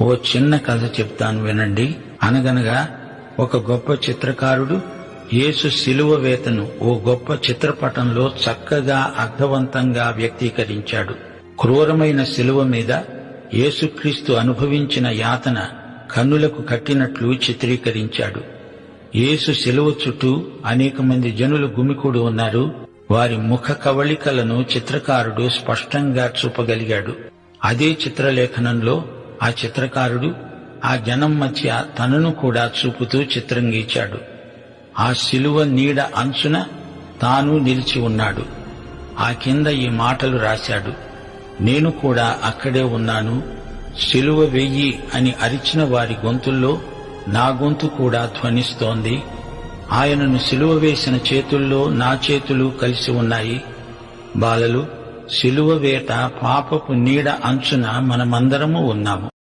ఓ చిన్న కథ చెప్తాను వినండి. అనగనగా ఒక గొప్ప చిత్రకారుడు యేసు శిలువ వేతను ఓ గొప్ప చిత్రపటంలో చక్కగా అర్థవంతంగా వ్యక్తీకరించాడు. క్రూరమైన శిలువ మీద యేసుక్రీస్తు అనుభవించిన యాతన కన్నులకు కట్టినట్లు చిత్రీకరించాడు. యేసు శిలువ చుట్టూ అనేక మంది జనులు గుమికూడి ఉన్నారు. వారి ముఖ కవళికలను చిత్రకారుడు స్పష్టంగా చూపగలిగాడు. అదే చిత్రలేఖనంలో ఆ చిత్రకారుడు ఆ జనం మధ్య తనను కూడా చూపుతూ చిత్రం గీచాడు. ఆ శిలువ నీడ అంచున తాను నిలిచి ఉన్నాడు. ఆ కింద ఈ మాటలు రాశాడు: నేను కూడా అక్కడే ఉన్నాను. శిలువ వెయ్యి అని అరిచిన వారి గొంతుల్లో నా గొంతు కూడా ధ్వనిస్తోంది. ఆయనను శిలువ వేసిన చేతుల్లో నా చేతులు కలిసి ఉన్నాయి. బాలలు, శిలువ వేట పాపపు నీడ అంచున మనమందరము ఉన్నాము.